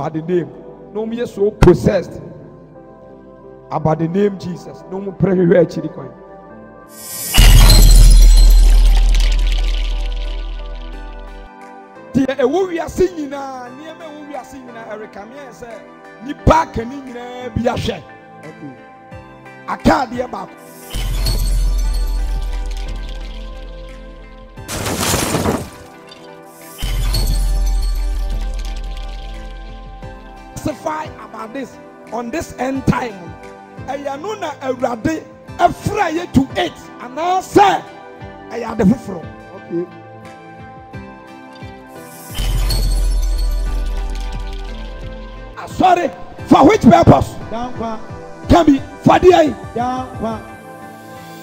about the name. No me so possessed about the name Jesus. No more pray here chiri coin. The we are singing na near me we are singing na Erica me say ni back and in be a share. I can't hear back. Testify about this on this end time. Ayanuna Erade afraid to eat and now say ayade fufuro. Okay. Sorry, for which purpose? Down can be for the eye.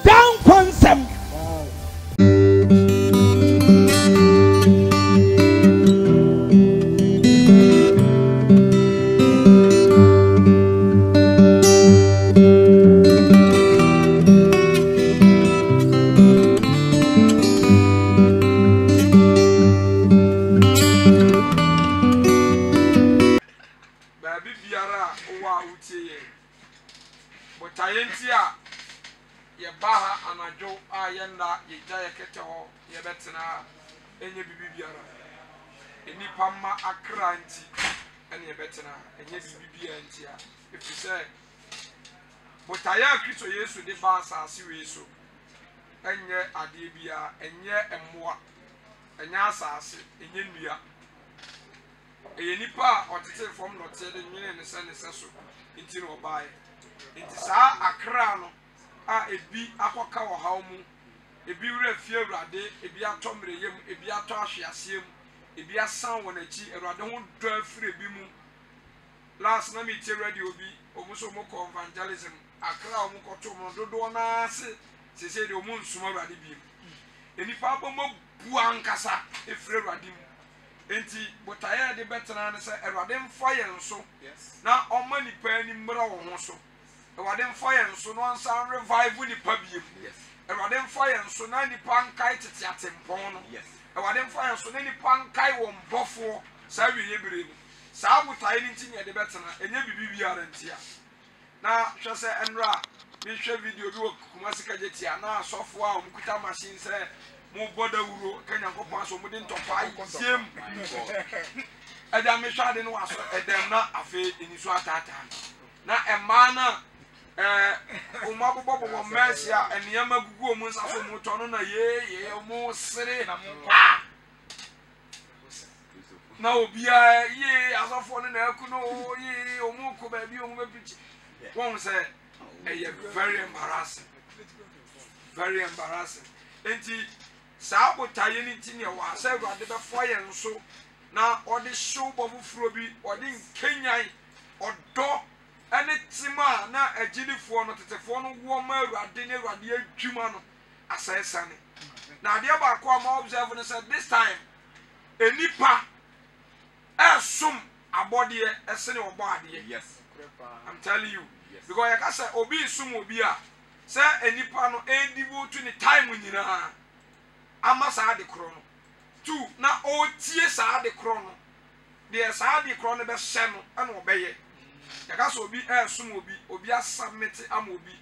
Down consem. If you say, but I am Christo Yesu de Basa Siweso, and yet Adibia, and yet and more, and Yasas, and Yendia. A Yenipa or to from not said in Yen and the San Sasso, into no buy. It is a crown, a be Aquaka or Haumu, a be refuse Rade, a be a tombre, a be a tosh yasim, a be a sound when a chi, a radon drive free bimu. Last night, I read you be almost a mock of evangelism. A crowd of Mocotomo, she said, the moon summer at the beam. Any papa mo buancasa, if free radim. Enti, but I had the better answer, a radim fire and so. Yes. Now, on money penny brown also. A radim fire and so, no sound revive with the pubium. Yes. A radim fire and so, 90 pound kite at Tempono. Yes. A radim fire and so, 90 pound kite on Buffalo, Savi Libri. Sabu tiny thing at the better, and you be here. Now, just say, Andra, we share video work, Masika Jetia, now software, Mukuta machine, say, more border, can you go pass on within top 5 sim? And I may try to know at them not a fate in his water. Now, a manner, Umabu Mercia and Yamagu Musa Mutona, yea, almost city. Now, be ye as a phone and Elkuno, ye, or Moko, baby, or maybe one say, very embarrassing. Very embarrassing. And he Sabo Tayani Tinia was ever at the fire and so now, or the show of Frobi, or the Kenya, or dog, and it's a now a gilly phone, not a phone woman, Radine, Radia, Jumano, as I say, now, the other come observing said this time, a nipa. Assume a body a senior body. Yes, I'm telling you. Yes. Because I can say, Obi sum obia. Say, any pano, a devote to the time when you know. I must add the chrono. 2. Now, all tears are the chrono. There's a the chrono best channel and obey it. I can so be a sum obia submit amobi.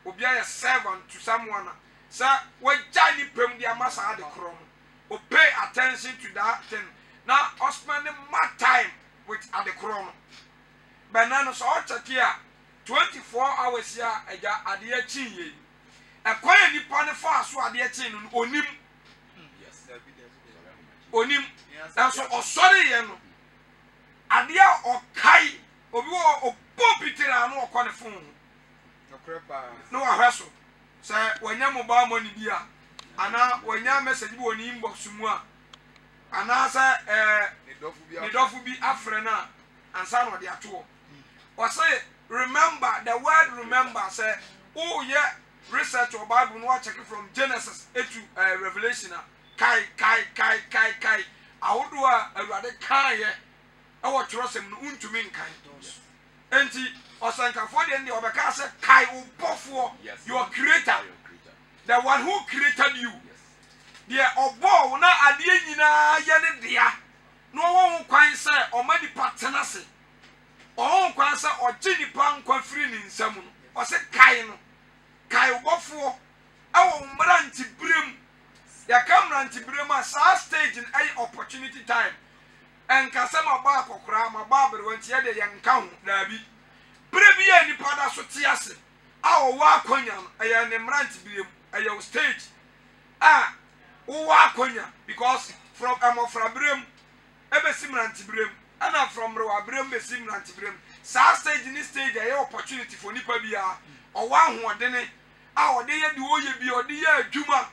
Obia a servant to someone. Sir, when Johnny Pem, the must add the chrono. Or pay attention to that thing. Now, I spend my time with at the chrono. Bananas all here 24 hours here at the chin. A quiet nippon fast at the chin on him. Yes, on him. And so, or sorry, Adia or Kai or Poppy no on the phone. No, I wrestle. Say, when you're mobile money, dear. And now, when you're message you on inbox, and answer Nidofu be Afrina and son of the atoll. Or say, remember the word remember, say, oh, yeah, research or Bible, watch it from Genesis to Revelation. Kai. I would do a rather kai, I would trust him to mean kind. And he was like a 40 and the other castle, Kai Ubofo, your creator, the one who created you. Dear Obo, now a dear, no one quite say, or many partners, ɔho kwan sɛ ɔgye nipa nkwa firi ne nsam no ɔsɛ kae no kae wobɔfoɔ ɛwɔ mmeranti berem yɛka mmeranti berem a saa stage no ɛyɛ opportunity time ɛnkasɛ mabɔ akɔkora mabɔ aberewa nti yɛde yɛnka ho daabi bere bi yɛ nipa da so te ase a ɔwɔ akonya no ɛyɛ ne mmeranti berem ɛyɛ stage a wowɔ akonya because from ɛmɔfra berem ɛbɛsi mmeranti berem ɛna from rewa berem bɛsi mmeranti berem saa stage ni stage ɛyɛ opportunity for nipa bi a ɔwɔ ahoɔdene a ɔde yɛ de ɔyɛ bi ɔde yɛ adwuma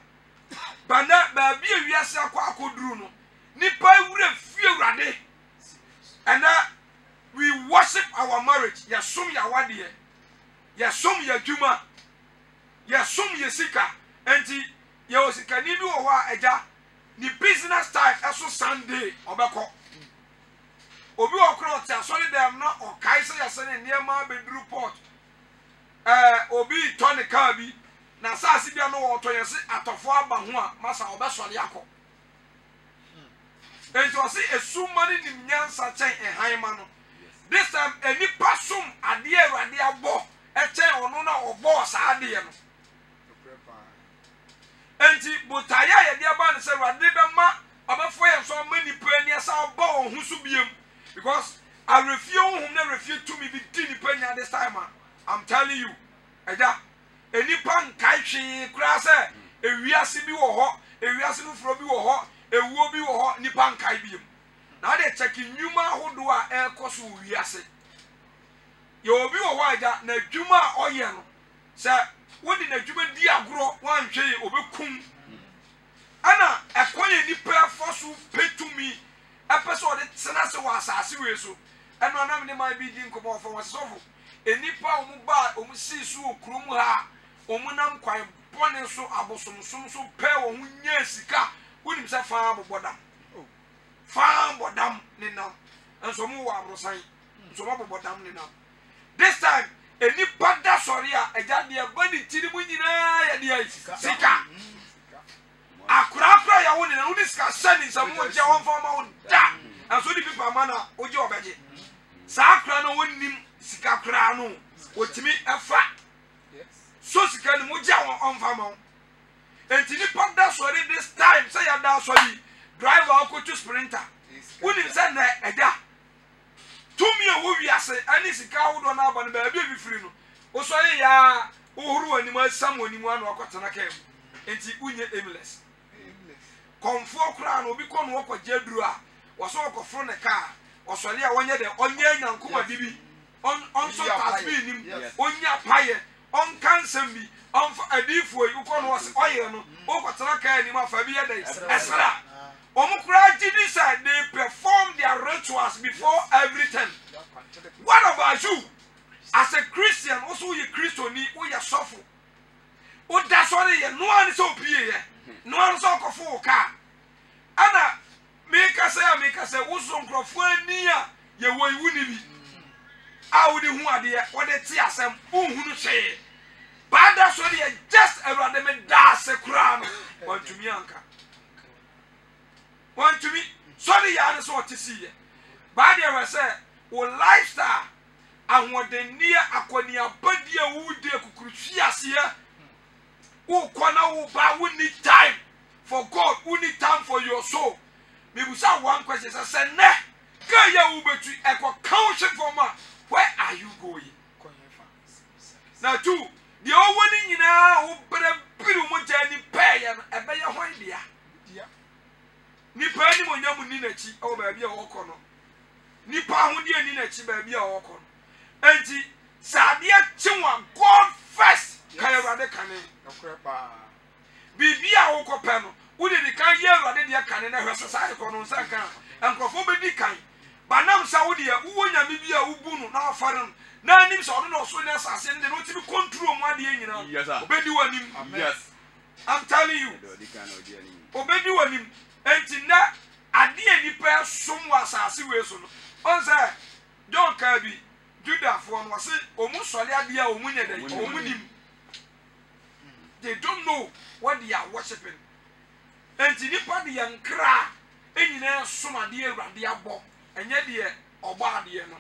bana baabi a wiase akɔ akɔduru no nipa wura fie wurade ɛna we worship our marriage yɛsom yɛawadeɛ yɛsom yɛadwuma yɛsom yɛ sika enti yɛwɔ sikani bi wɔ hɔ a agya ne business time ɛso Sunday ɔbɛkɔ obi wɔ korɔ ɔte asɔre dɛm na ɔkae sɛ yɛsɛ ne nneɛma bɛduru port obi tɔ ne kaa bi na saase bia no wɔtɔ yɛ se atɔfoɔ aba ho a masa ɔbɛsɔre akɔ enti ɔse esuma ne nim nyansa kyɛn ɛhan ma no this time enipa som adeɛ awurade abɔ ɛkyɛn ɔno na ɔbɔ saa adeɛ no enti botaeɛ a yɛde aba ne sɛ awurade bɛma ɔbɛfo yɛn so ama nipa ani ɛsɛ ɔbɔ wɔn ho so biem because arefie honhom na arefie tumi bi di nipa nya this time I'm telling you ɛda enipa nkae hwee koraa sɛ ewiase bi wɔ hɔ ewiase foforɔ bi wɔ hɔ ewuo bi wɔ hɔ nipa nkae biem na ade kyɛke nnwuma ahodoɔ a ɛrekɔ so wɔ wiase yɛ obi wɔ hɔ agya na adwuma a ɔyɛ no sɛ wodi na adwuma di agorɔ wanhwɛ yɛ obekum ana ɛkɔ yɛ nipa ɛfɔ so petumi ɛpɛ sɛ ɔde tena se wɔ asase wei so ɛno anam ne man bi di nkɔmɔ ɔfɔ wɔn sɔfo enipa ɔmo ba ɔmo sii so wɔ kurom ha ɔmo nam kwan bɔne so abosomsom so pɛ wɔn ho nyɛ sika wonim sɛ faa bɔbɔ dam faa bɔ dam ne nam nso ɔmo wɔ aborosan nso ɔmo bɔbɔ dam ne nam this time enipa da sɔre a ɛgya deɛ ba ne tiri mu nyinaa yɛ deɛ sika akora yɛ wo ne na wo de sika hyɛ ne nsɛm wo gya wɔn fa ma wo da nso de pipa ma na wo gye ɔbɛgye saa akora no wɔnnim sika kora no wɔtumi ɛfa so sika no mo gya wɔn ɔmfa ma wo enti nipa da sɔre this time sɛ yɛ da sɔre driver ɔkɔtu sprinter wonim sɛ na ɛda tumi a wo wiase ɛne sika ahodoɔ no aba no baabi a bifiri no wosɔre yɛ a wohoro w'anim asam w'anim ano akɔtena kaa mu enti wonyɛ aimless kɔmfoɔ koraa no obi kɔ no wɔkɔgye aduru a wɔsɔ wɔkɔforo ne kaa ɔsɔre a wɔnyɛ dɛ ɔnyɛ nyankomade bi ɔnsɔ tasbi nim ɔnya payɛ ɔnka nsɛm bi ɔmfa adiifoɔ yi wokɔ no wɔse ɔyɛ no wokɔtena kaa anim afa bi yɛ dɛ ɛsra ɔmo koraa gye di sɛ they perform their rituals before everything. What about you as a Christian? Also woyɛ kristoni woyɛ sɔfo woda sɔre yɛ noa ne sɛ opie yɛ noa ne sɛ ɔkɔfo wo kaa ana meka sɛ woso nkurɔfoɔ ani a yɛwɔ iwu ne bi a wode hu adeɛ wɔde te asɛm wonhunu hwee baada sɔre yɛ just awurade me da ase koraa no wantumi anka wantumi sɔre yɛ ane sɛ ɔte si yɛ baade ɛwɛ sɛ wo lifestyle ahoɔdenneɛ akɔneabadi a wowodi akukuru hwi aseɛ wokɔ na wo ba wo need time for God wo need time for your soul mebusa one question sɛ nɛ ka yɛ wo betu ɛkɔ count from a where are you going na two deɛ ɔwɔ ne nyinaa wo brɛ biri mo gya ni pɛɛyɛ no ɛbɛyɛ hwan dea nipa ni mo nyamu ni n'akyi ɛwɔ baabi a wɔkɔ no nipa ahodeɛ ni n'akyi baabi a wɔkɔ no enti sɛ adeɛ kye wa God first ka Awurade kane biribi a wokɔ pɛ no wode de kan yɛ Awurade deɛ kane na hwɛ sɛ saa ekɔ no nsa kan nkurɔfoɔ bɛdi kan banam sɛ wode yɛ wowɔ nyame bi a wobu no na afare no na anim sɛ ɔno na ɔso ne asase no de no wotumi control mu adeɛ nyinaa obɛdi w'anim I'm telling you obɛdi w'anim enti na adeɛ nipa som wɔ asase wei so no ɔn sɛ John kaa bi Judafoɔ no wɔse ɔmu sɔre adeɛ a ɔmu nyɛ dɛ ɔmu nim they don't know what they are worshiping enti nipa de yɛ nkra enyinaa som adeɛ Awurade abɔ ɛnyɛ deɛ ɔbɔ adeɛ no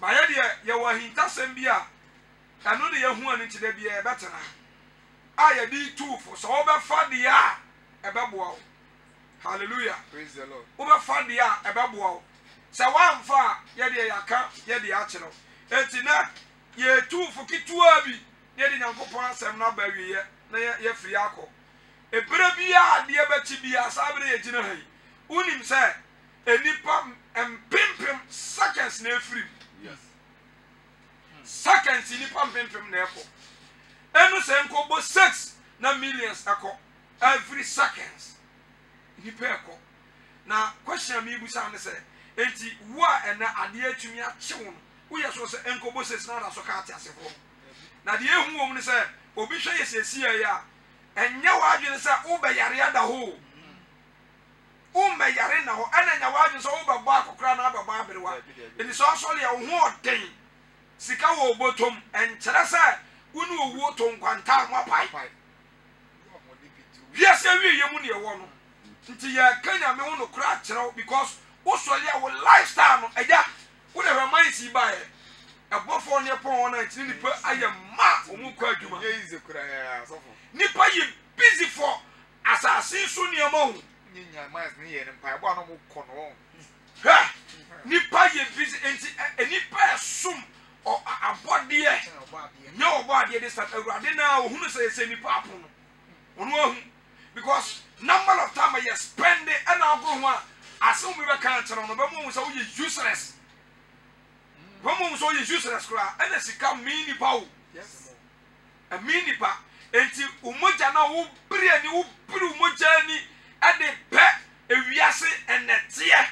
ba ye de ye wo hintasem bia eno de ye hu anu kide bia e betena a ye di tuufo so wo be fa de a e be boa wo hallelujah Praise the Lord. wo be fa de a e be boa wo se wa mfa ye de yaka ye de a kire enti na ye tuufo kitua bi ye de Nyankopon asem na ba wiye na ye firi akọ ebere bia de ye beti bia sabere ye gina hai unim se enipa empimpim seconds na efiri Yes. seconds enipa empimpim na ekọ enu se nkobo 6 na millions ekọ every seconds enipa ekọ na question mi busa ne se enti wo a ena ade atumi achewo no wo ye so se nkobo 6 na da so ka ate asefo na de ehu wo mu ne se obi hwe ye sesi ya enye wa adwene se wo be yare ada ho umma yare na ho ana nya wa adwene se wo be ba akokra na be ba aberewa eni so so le wo ho oden sika wo botom enkere se wonu owu to nkwanta ho apai wiase wie ye mu ne wo no nti ya kanya me wo no kra kyerɛw because wo so le wo lifestyle no eja wo le man si ba ye ebofo ne pon na ntini nipa aye ma omu kwa adwuma Easy kura ya sofo. nipa ye busy for assassin so ne ma hu Nyinya mas ni ye ne mpa ebo no mo kɔ no. ha nipa ye busy enti nipa sum o abode nye obade de sat awurade na ohunu se nipa apon no onu ahu because number of time you spend it and agro ho a asem be kan kyerɛ no be mo so you useless Vamos so you useless kra and sika mini pawo Yes. a mini pa enti umoja na wo bri ani wo bri umoja ni ade pe ewiase enetie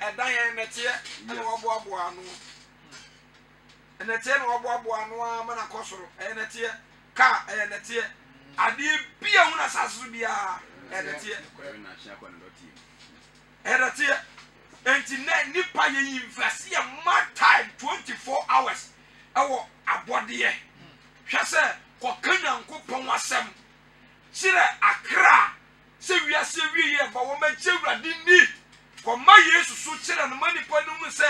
edan enetie na wo boabo anu enetie na wo boabo anu ama na kosoro enetie ka enetie ade bia hu na sasu bia enetie enetie enti na nipa ye invest ye more time 24 hours ewo abode hwe se ko kanyankopon asem kire akra se wiase wiye ba wo ma jewrade ni ko ma yesu so kire no manipa no mu se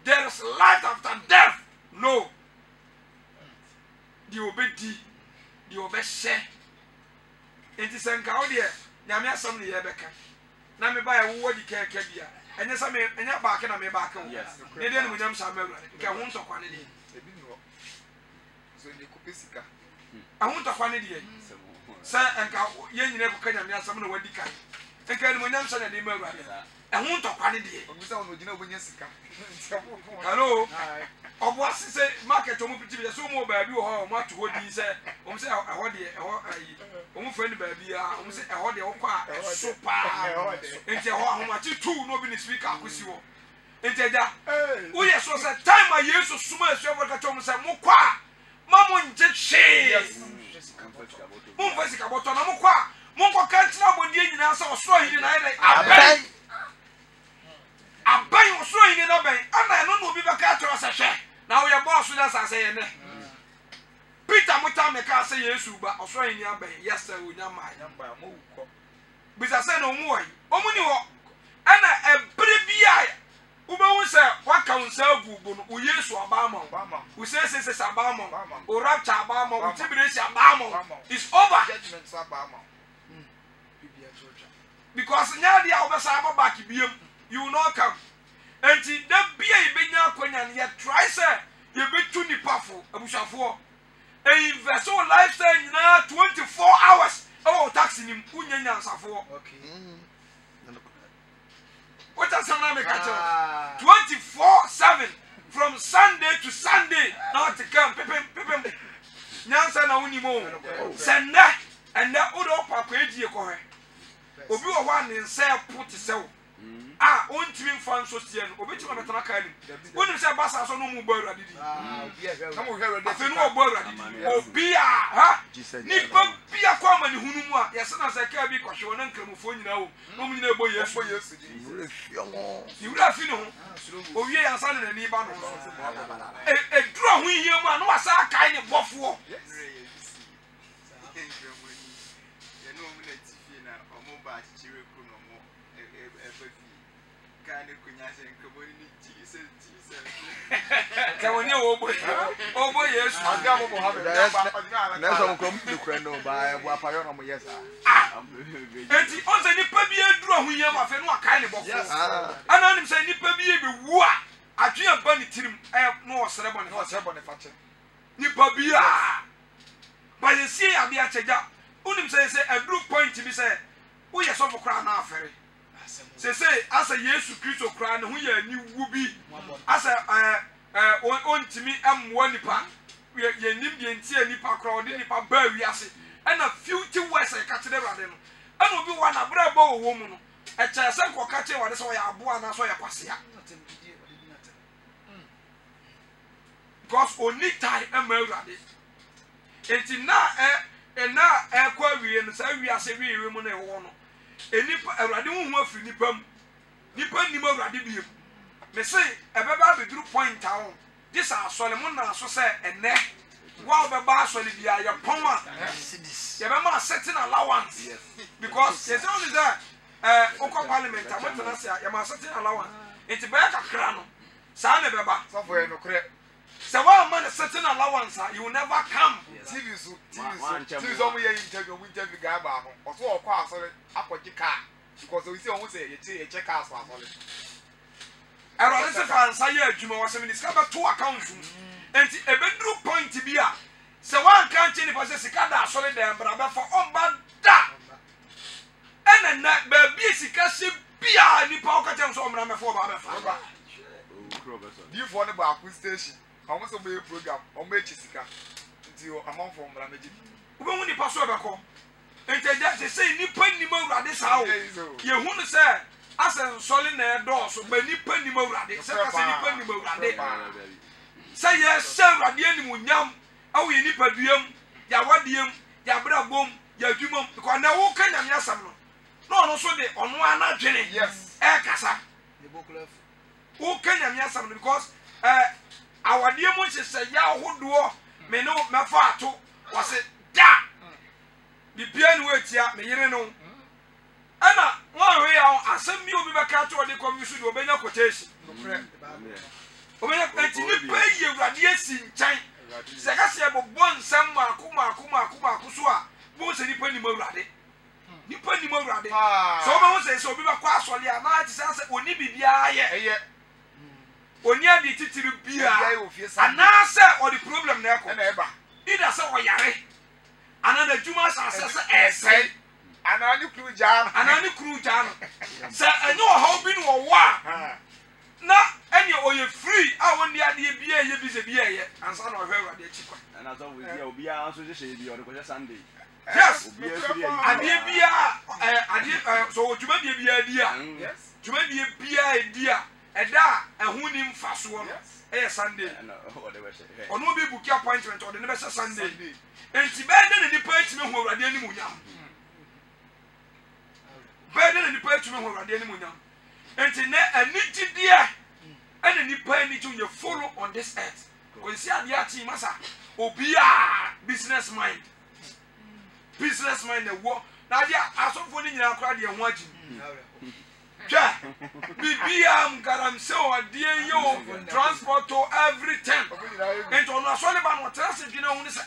there is life after death no di obedi di obehye enti senka wo de nyame asem ne ye beka na me ba ye wo di keke bia enye sa me enye ba ke na me ba ke wo ne de no nyam sa ma wura nke ho ntokwa ne de Ebi no. So ni ko pesika. ahun tokwa ne de sa enka ye nyine ko kanya me asem na wadi kai enka ni nyam sa na de ma wura ehun tokwa ne de Obi sa ono gina obonya sika. hello obo asise market omo piti bi so mo ba bi wo ho mo ato hodi se omo se eho de eho ayi omo fa ni ba bi a omo se eho de wo kwa so pa enti eho ahomachi tu no bi ni speaker akosi wo enti eja wo ye so se time a yesu suma esu e ka tom se mo kwa ma mo nje hwe mo fa sika boto na mo kwa mo ko kan tina bodie nyina se osoro hidi na ire abai abai osoro hidi na bai ana no no bi ba ka toro se hwe na wo ye boss na sa se ye ne Peter muta me ka se Yesu ba osoro hidi abai yes onya ma Nyamba mo ukɔ. bisa se no mu won omu ni ho ana ebre bia wo be hu se waka unsa agugu no o Yesu aba ma Bama. wo se aba ma Bama. o rapture aba ma o tibiresi aba ma it's over Judgment sa bama. Bibia church. because nya dia wo be sa aba back biem you will not come enti da bia ibenya akonya ne try say ye betu nipa fo abushafo e invest on lifestyle nyina 24 hours oh taxi nim kunya nyansafo Okay. what does someone make a 24/7 from Sunday to Sunday now to come pepem nyansa na woni mo senda and that odo papa ejie ko he obi wo ho an nse put sew ontimi fan so tie no obetima betana ka ni woni se basa so no mu gba awurade di Na mo hwe awurade. afenu ogba awurade di obi ha ni pa bia kwa mani hunu mu a yese na se ka bi kwhwe na nkramofo nyina wo no mu nyina ebo yesu Yesu di. ni wura fi no ho owie yansa ne nani ba no e duro ho hie mu a no wasa kai ne bofo oboy yes aga mo Mohammed na so ko mu kura no ba bo apayo no mo yes enti on say nipa bi eduru ahunya ma fe no akai ne bofo ana nim say nipa bi e be wu a atwe aba ne tirim no osere bone fache nipa bi a ba ye sie ade a chega unim say eduru point bi say wo ye so kura na afere say asa Yesu Kristo kura ne ho ye ni wu bi asa ontimi amwo nipa ye nim de ntia nipa kura odi nipa ba wiase ana future west e ka tede rade no ana obi wa na bra ba wo mu no e cha se ko ka che wade so ya aboa na so ya kwasea because oni tai am awurade enti na kwa wie no sa wiase wie mu na e wo no enipa awurade hu afiri nipa mu nipa nim awurade biem me say ebeba beduru point awon this asole mu na so say ene wa obeba asole bia ye pon a ye be ma setting allowance because ye say only that ukọ parliament amotena say ye ma setting allowance enti be kakra no sa na beba so for no kre say one man setting allowance you will never come TV so mo ye interview ga ba ho o so okọ asole akọji car because we see on say ye check out asole erode se fansa ye adwuma wasem ni sika to account enti ebedru point bi a se wan kan che ni pa se sika da asole da mbra be for omba da na ba bi sika se bia ni pa o ka che so omra me for ba be fa di for ne ba ku station almost a program on make sika nti amount for mbra meji ube hu ni pa so be ko enti ja se say ni pa ni ma urade sa o ye hu no se asen soli na edo so ba ni pa ni ma urade se ka se ni pa ni ma urade se ye se urade ani munyam awo ye ni pa duam ya wadiem ya brabom ya dwumom ko na wo ka nyame asam no no so de ono anadwene yes kasa wo ka nyame asam because awadie mo se ya hodo me no mefa ato wase da bibia ni wetia me yire no ana won we ya asem bi obi beka to de commission do obenya quotation obenya kanti ni pa ye urade esi nchan se ka se bobo nsam akuma so a mo se ni pa ni ma urade ni pa ni ma urade so ba mo se obi beka asole a na ti se oni bibia ye oni adi titiri bia ana se o the problem na ko na eba ida se o yare ana na juma sa se esai ana ni kru jano se enyo ho bi no wa na eni oye free a woni ade bia ye bi se bia ye ansa na o hwe urade chi kwa ana so we dia obi a so je bi o ko je Sunday yes obi a free ade bia ade so juma de bia dia yes juma de bia dia eda ehun ni mfaso no Sunday ono bi book appointment o de ne be Sunday enti be de ne nipa etime hu urade ani munyam be de ne nipa etime hu urade ani munyam enti ne anigidie ene nipa ani ju ye follow on this earth ko si ade ati masa obi a business mind e wo na ade asofo ni nyina akra de ho agi ja bibia mgaram se o ade yo transport to everything enti ono asole ba no trase dwene hu ni se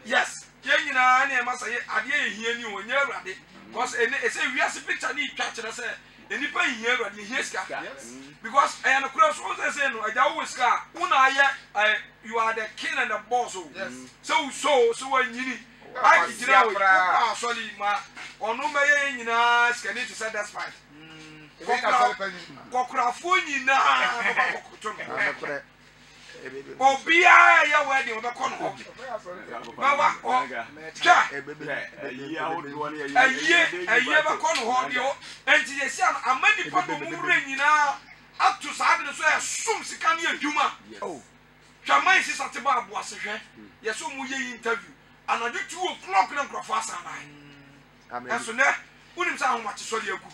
yes ye nyina na e masa ye ade ehia ni onye awurade because e say wiase picture ni twa kire se enipa hia awurade hia sika because I am cross so say no aja wo sika una aye you are the king and the boss so wanyini I kira wo asole ma ono meye nyina sika ni to say that's fine Kokrafo nyina obia ya wedi obekọ no baba o cha aye bekọ no ho de enti yesi amani pa no mure nyina atu saade no so e sum sika ne adwuma twaman si sateba abo asehwe yeso mu ye interview anadu 2 o'clock na nkrofo asana eso ne unim sa ho mache so de aku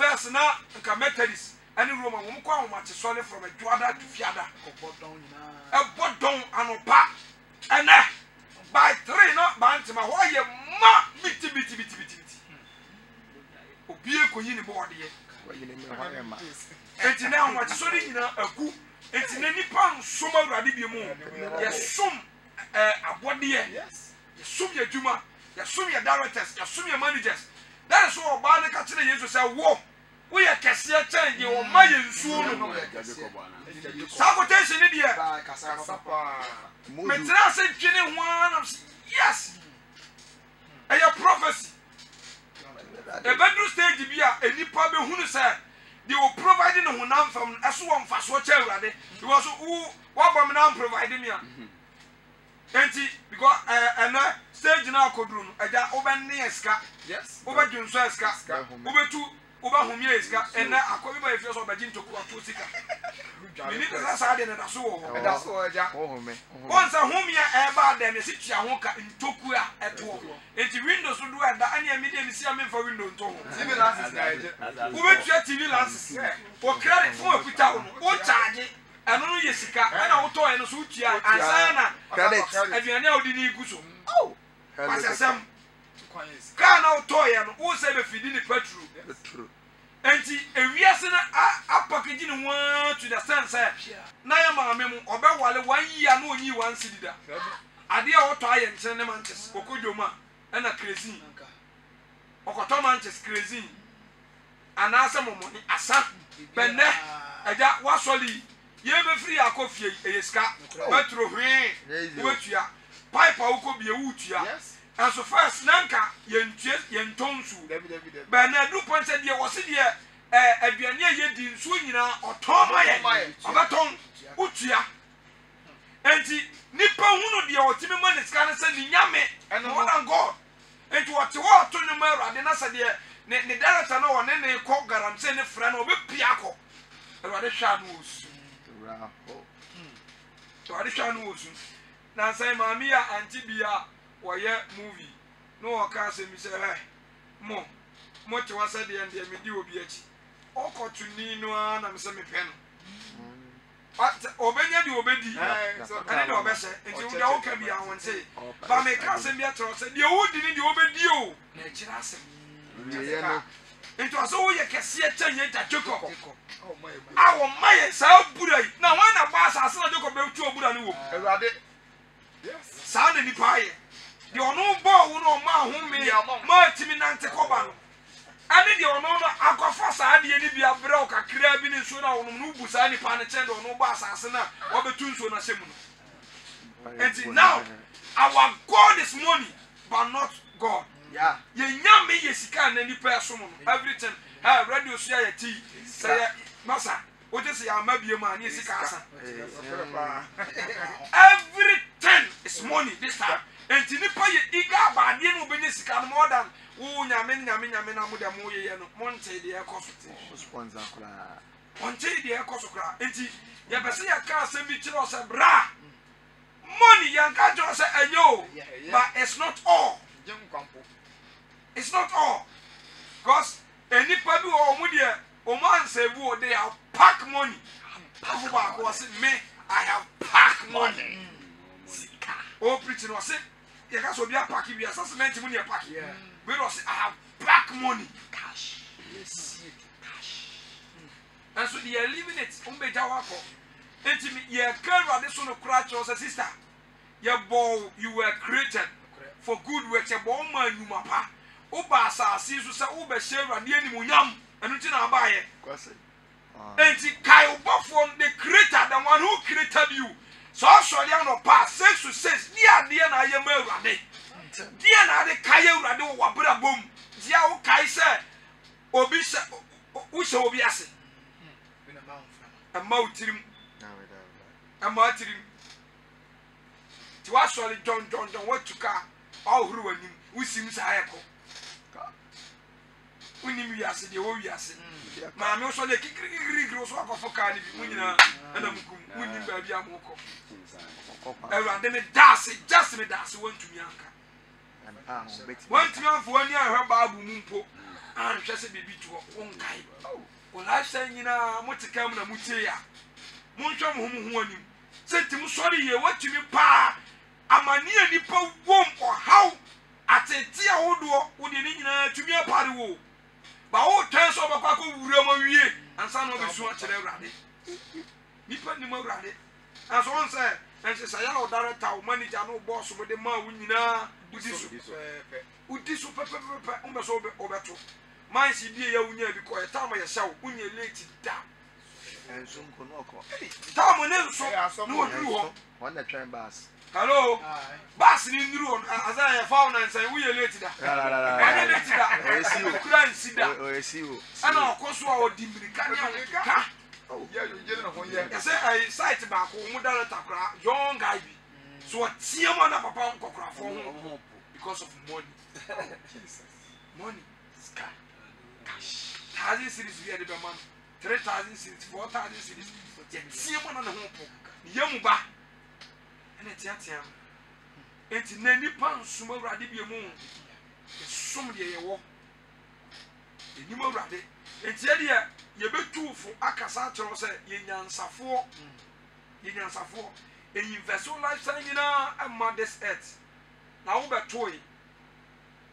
first na nka Methodist ani Roma wo mko ahoma te sole from Eduada to Fiada bodon anopa ene by 3 no bantima ho ye ma biti obie ko yini bo wode ye enti na ahoma te sole nyina aku enti na nipa nsom awurade bi mu ye som abode ye som ye dwuma ye som ye directors ye som ye managers that is what ba na ka kire Jesus say wo we ye kese ya change o ma ye nsuo no sabotation ni de metra se twene ho anam yes a prophecy a bedroom stage bi a enipa be hunu say they will provide no honam fam eso wo mfa so cha awurade because wo bom na provide me a enti because na stage na akoduru no aja obenne eska yes obadwunso eska obetu obahumie eska ena akobi ba efio so obaji ntoku ato sika mini pesa sa de na so wo da so aja ohume once humia eba dem se tua ho ka ntoku a eto enti windows do da anya media si am for window nto ho TV lenses na eje obetua TV lenses o credit fo akuta ho o charge eno no ye sika na wo to eno so tua ansa na credit aduane a odi ni iguso oh pasasam ka na wo to ye no wo se be fidi ni petrol enti ewiase na apakage ni wa to the sense na ya maame mu obewale 1 year na onyi 1 sidida ade a wo to aye nkyene ne manches okodwoma na crazy okoto manches crazy anasa momoni asa benne eja wasoli ye be free akofie eyeska metro hwe wetua pipe awukobie wutua and so first nanka yentonsu benne du ponse de wose de aduane yedi nsu nyina otoma ye obeton utua enti nipa hunu de otimi maniska na se ni nyame more than God enti what to no mara na se de ne director no won ne ko garamse ne fra na obepia ko erade hwa no osu to ade hwa no osu na sai mami ya antibia woye movie no oka se mi se mo te wasa de ende me di obi achi okotuni no na me se me pe no obenya di obedi ane de obese enti wo da wo ka bia won se ba me ka se bia tro se de wo di ni de obedi o na kira asem enti aso wo ye kese ya chanye ta Jacob awo maye sa burai na wan na ba sa na Jacob be tu obura ni wo awurade sa na ni paaye de ono bo wo no ma ho me ma timi nante koba no ane de ono no akwafa sa de ni bia brɛ o kakra bi ni nso na ono no bu sa ni pa ne chen de ono ba asase na obetu nso na hyemu no enti now our God is money but not God. Yeah. Ye nyame ye sika na ni person no everything ha radio so ya ti say masa o just ya mabie ma ni sika asa everything is money this time enti nipa ye iga ba de no be ni sika no more than wo nyame na mo de mo ye no monte de ekoso sponsor kra monte de ekoso kra enti ye be se ya ka asem bi kire o se bra money yanka jo se enyo but it's not all. It's not all. Because any people who are o man save you, they have pack money. Me, I have pack money. Oh, preaching was it. You can so be a pack if you assassinate money a pack. We was I have pack money. Cash. Yes. Cash. And so they are leaving it. Umbejawako. Intimate. You can't this on a crutch or sister. Your boy, you were created for good work. Your boy, man, you mapa. Oba sa sisu se oba share de animunyam enu ti na ba ye kwase enti kai obofo the creator, the one who created you so sorry no pa 6 to 6 dia na ye ma awurade dia na de kai awurade wo wabra bom dia wo kai se obi se wo se obi ase amma utirim ti wa sorry John what to ka all huru anim wo sim sa ayeko unim wiase de wo wiase ma me so de kikirikiri so akofo ka ni bi munyina ana mukum unim ba bia moko ewrande me dase just me dase wantumi anka wantumi anfo ani ahwe baabu mu mpo anhwe se bebi to wonkai o lifestyle nyina motikam na mutie ya monhwe mo ho anim sentim sori ye watumi pa amani ani pa wom o how ateti ahodo wo de ni nyina tumi apare wo ba o ten so bakwa ko wura ma wie ansa no be so a kire awrade nipa ni mo awurade aso on say en se say ya o director o manager no boss mo de ma wo nyina udi so pepe on be so obeto man si die ya wunya bi ko e time ya sha wo unya late da enso nko no ko time ne nso no oduru ho one the train bus hello bus ni nduru on asa ya fa na nsan wuye late da ana late da esi o kura nsi da o esi o ana okoso a odi mirika ne ka yeah you get no yeah I say I site back o director kra young guy bi so tie mo na papa nkokra fo ho because of money Jesus money scar cash 1,000 series we are the man 3,000 series 4,000 series tie mo na ho po yamu ba ene tiatia enti na nipa nsuma awurade bi mu som de ye wo enima awurade enti ye de ye betufo akasa kyerɛ sɛ ye nyansafo e invest lifestyle nyina ama this earth na wo betoi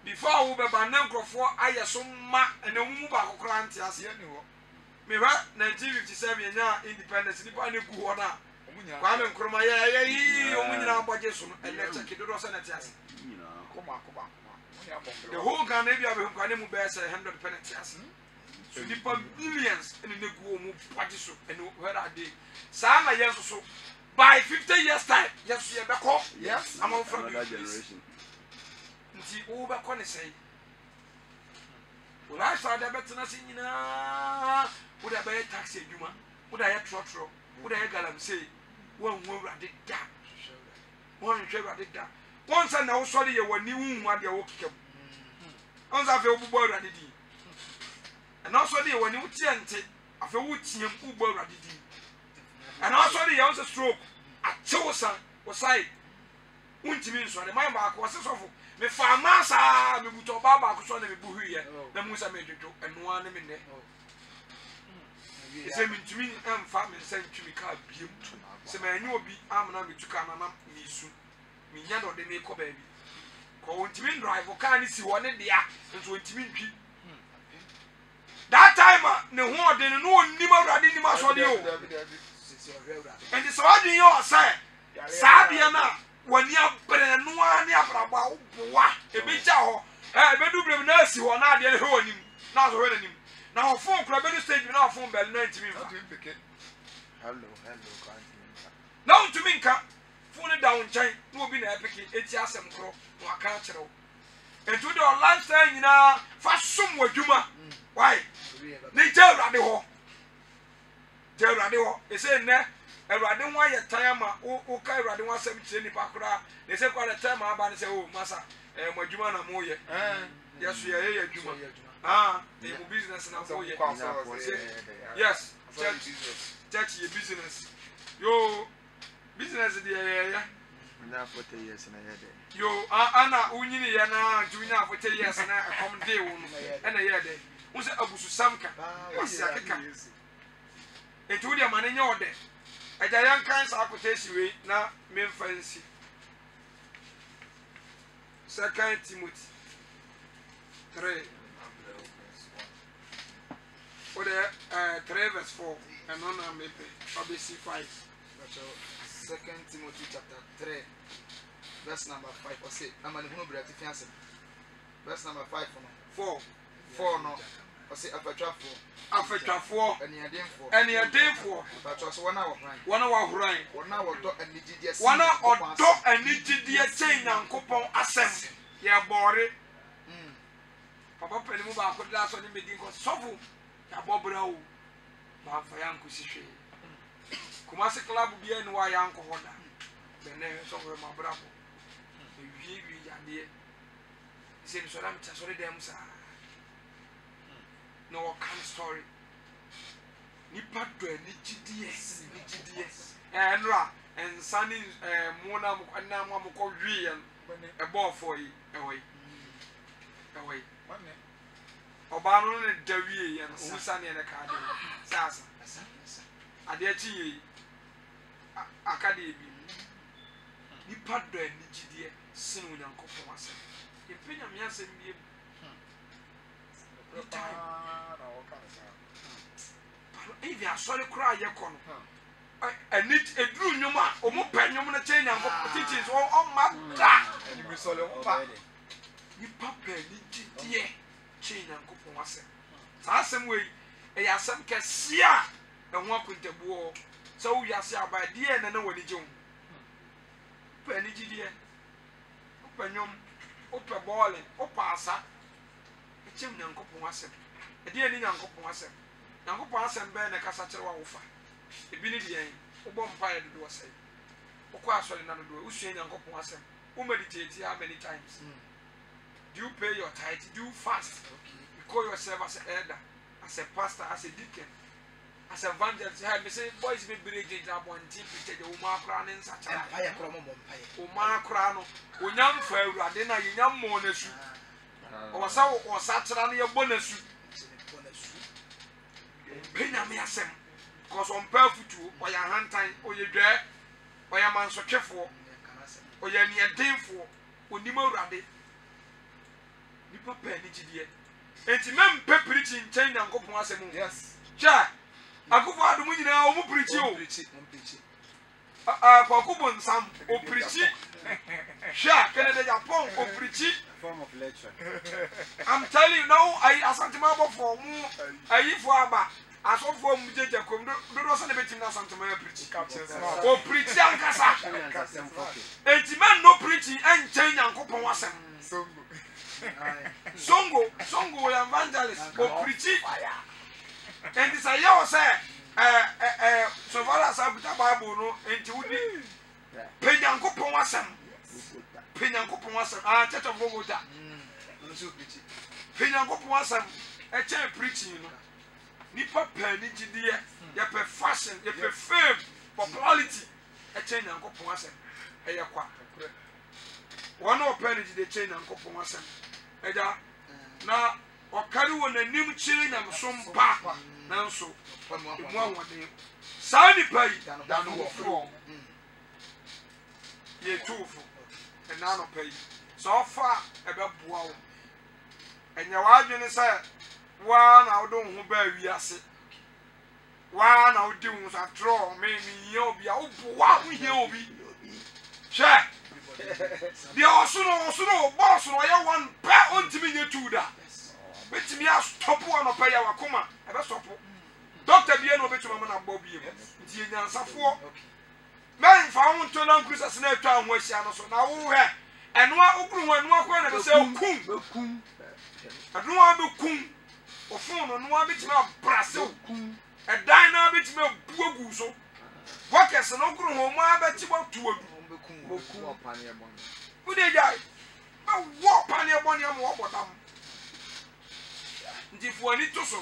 before wo be ba na nkrofo ayeso ma ene mu ba kokora nte ase ni wo me hwa 1957 nya independence ni pa ne gu ho na kwa me nkroma ye o mu nyina abɔje so no ele check dodo sɛ na te ase koma the whole Ghana bi abɛ kwa ne mu be sɛ 100 penalty ase so nipa millions ene ne gu o mu bɔje so ene where are they sa na yes so by 50 years time yes ye beko yes I'm from another generation nti wo beko ne sei wo lifestyle da betena se nyina wo da be taxi adwuma wo da ye trotro wo da ye galamsey wo hu awurade da wo hu awurade da won sa na wo sori ye wani hu ade wo kekam on sa fe wo bubo awurade di na so de ye wani wo tiente afa wo tiem bubo awurade di and also the young stroke a chosen was I untimi so the my back was so me farmasa me buto baba ko so na me bu hie na musa me dwodo eno an me ne se me ntimi am fa me se ntimi ka biem se me anyu obi amna me tuka na na me su me nya do de me ko ba bi ko untimi drive ka ni si wo ne dia nso untimi ntwi that time ne ho de no onnim awurade nim aso de o and the Saudi yo say Sabia na wani abre no ani abraba oboa ebija ho ebedu blem na asi ho na ade he onim na so he nanim na ho phone kura bedu stage na phone bell na ntimi mfa hello na ntimi nka phone down nchen na obi na epiki eti asem kro no aka kyerɛw entu de lifestyle nyina fa som wadwuma why ni jawrade ho Jawrade ho ese ne awurade ho aye time ma o ka awurade ho asem kire ni pakora ne se kwa the time aba ne se o masa madwuma na mo ye yeso ye adwuma the business na mo ye yes church ye business yo business de ye na 40 years na ye de yo ana unyini ye na junya 40 years na come day wo no e na ye de wo se abusu samka wasi akeka etu dia manenye ode aja yan kan sa akotesi we na memfansi 2 Timothy 3 ode 3 verse 4 and on mepe obisi 5 2 Timothy chapter 3 verse number 5 or say amani hunu brati fiance verse number 5 4 no or say afetwafo eni adenfo but so wana wo hran wana wo do anigidie wana odo anigidie chen Nyankopon asem ye bore papa penimu ba ko da so ni medin ko sofu ya bobra o ba fa yanko sihwe kuma se club bia ni wa yanko hoda bene so ko ma brabo wi ya de se ni so ram cha so dem sa no kind story nipa do anigidie enra ensani mona mo na mo ko wi yan e bo for yi ewoi wane oba no ne dawie yan umusa ne ka de sasa ade achi yi akade bi nipa do anigidie sinu Nyankopon ase e penya me asem bi na wo kan sa if you are sorry cry ye kono and it a drew Numa, or more pen, you want to change and teachings all my God. And you will solve You papa, dear, chain and coupon was. Some way, a yasam can see and walk with the war. So we are said by dear and no one is young. Penny dear. Open yum, open balling, or passer. A chimney and coupon was him. A dear young coupon was him. Now, pass and burn a cassette offer. A billion, a bonfire to do a say. Or quite sorry, none of the Usain and coupon was him. Who meditate how many times? Do you pay your tithe? Do you fast? You call yourself as an elder, as a pastor, as a deacon, as an evangelist. You have me say, boys, be breaking up one tip, the Umar Crown in such a fire from Umar Crown, Unyam Ferra, then I young monasu, or so or such your bonus. Penamiasem, because on perfect or your hand time or your dread, or your man so careful, or your near dimful, or Nemo Raddy. You prepare it, and to men preaching change and go for us. Yes. Cha, I go for the money now, who preach you. Pokubon Sam, or preach it. Sha, Canada Japon, or preach it. Form of lecture. I'm telling you now, I asked him about for more. I eat for Abba. As of for Mujaja, don't also let him know something. Or preach Yankasa. And the man no preaching and change and coupon was him. Songo, evangelist, or preaching. And this I always say, so far as I put a Bible, no, and you would be Penyanko Powasam. Penyanko Powasam, Church of Bogota. Penyanko Powasam, a chair preaching, you know. Nipa penny, dear, your fashion, your fame, popularity, a chain and Powasam, a yakwa. One more penny, the chain and Powasam. Now, or carry on a new chain and some papa, now so, one day. Sandy pay down the floor. Ye 2 and none of pay. So far about wow. And your argument said, one I don't know where we are sick. One I do after all, maybe you'll be out. Wow, you'll be. Check. The also boss, or I want back on to me to that. Bet me, I'll stop one or pay our coma. I best stop. Dr. Biano bet you, Mamma Bobby. The answer for man found to long Chris as no town where she so now and one and say, Kum. I don't want to kum or phone on one bit of Brazil. A diner bit of Buguso. What is an okru home? I bet you want to who they die? Walk on your money and walk with them. If we need to so,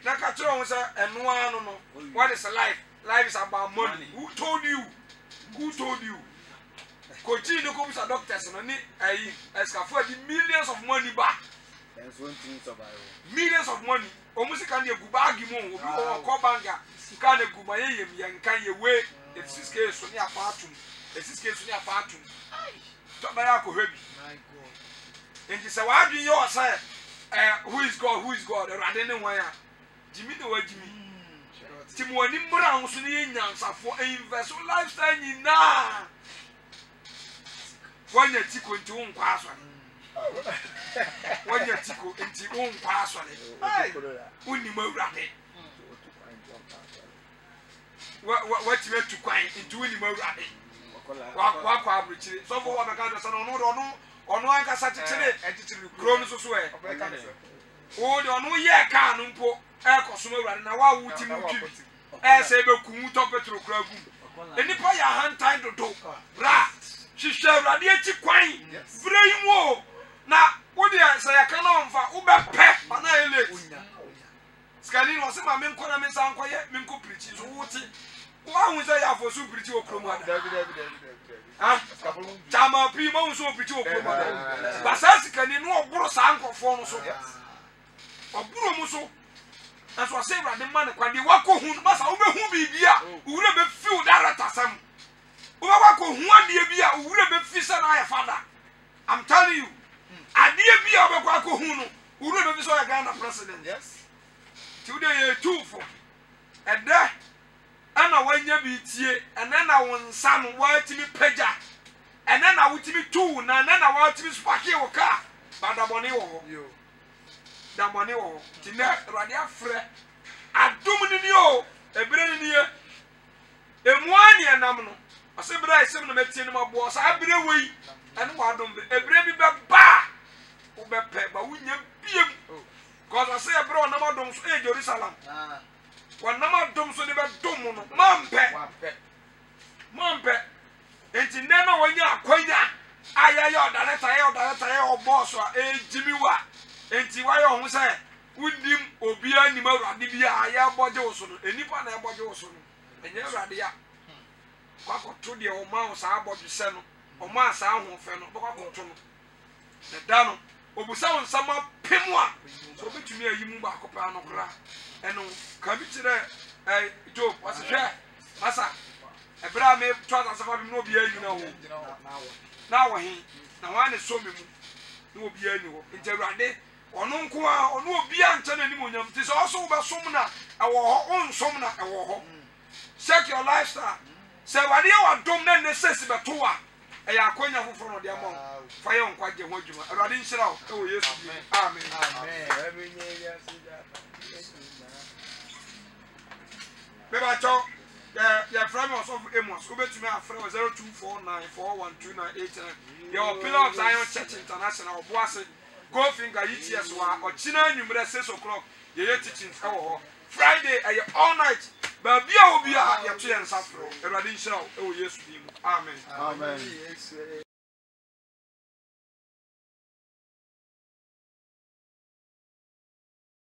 Nakatron was and one, what is a life? Life is about money. Who told you? Who told you? Continue to come to doctors and I ask for the millions of money back. Millions of money. Almost can't you go back? You won't go Kobanga. Can't you go my and can you wait? It's this case on your bathroom. It's this case on your bathroom. Talk by Uncle Heavy. And you say, why do you say, who is God? Who is God? I don't know why. Jimmy, the way Jimmy. Timoni Brown, Sunians for invest lifestyle in now. When you tickle into one password. When you tickle into one password. When you move rapid. What you have to quiet into any more rapid. Walk up, Richie. So for what I got son or no, I got such a chronos of swear. Oh, no, yeah, can't put air consumer and now would you as able to top it through Kragu. And if I hand time to do, bra, she shall radiate quine, very more. Now, what do I say? I can't for Uber pep, but I live. Scanning was my main corner, Miss Uncle, Minko preaches. Why was I for super pretty or Croma? Tama Primo so pretty or Croma. But as can you know, Bros Uncle for so. Or Brumoso. That's what I say about the man when you walk on who must be here, who will be filled that at some. Who one dear, who will be fish and I father. I'm telling you, I dear be our Quaco who will be so a Ghana president. Yes. Today, 2 for. And there, ana wanya bi tie ene na wo nsa no watimi pagya ene na wotimi tu na ene na watimi spake wo ka badabone wo ho damone wo ho ti na rade afre adom ni o ebire ni ye emuani enam no asebira isem no metie no mabo sa abire wei ene wo adom ebire bi be ba wo be pe ba wunya biem cause ase ebire onam adom so e Jerusalem wanama dom so de be dom no mampe enti nena wanya akwanya ayaya odaleta oboss a ejimiwa enti waye ohun se unim obi anim awrade bia aya boje wo so no enipa na eboje wo so no enye awrade ya kwakoto de o ma wo sa aboje se no o ma sa ahofe no kwakoto no na da no obusa won sama pemwa so betumi ayimu ba akopa no kra eno ka bi tire Job was a masa ebra me twa safa bi no bia yi na ho na wo he na wan so me mu no obi ani ho nti awrade ono nko a ono obi anche na nim onyam ti so so be som na ewo ho onsom na ewo ho check your lifestyle se wade wa dom na necessity be to a eya akonya foforo no de amon fa ye nkwa je ho adwuma awrade nhyira wo ewo Yesu amen Beba cho ya frame us of Amos ubetumi afre 0249412989 your pillar of Zion Church International oboase go finger ETS wa ochina anwumre 6 o'clock ye teaching ewo Friday all night ba bia obi a ye to ye nsafro Erade nhyira wo ewo Yesu dim amen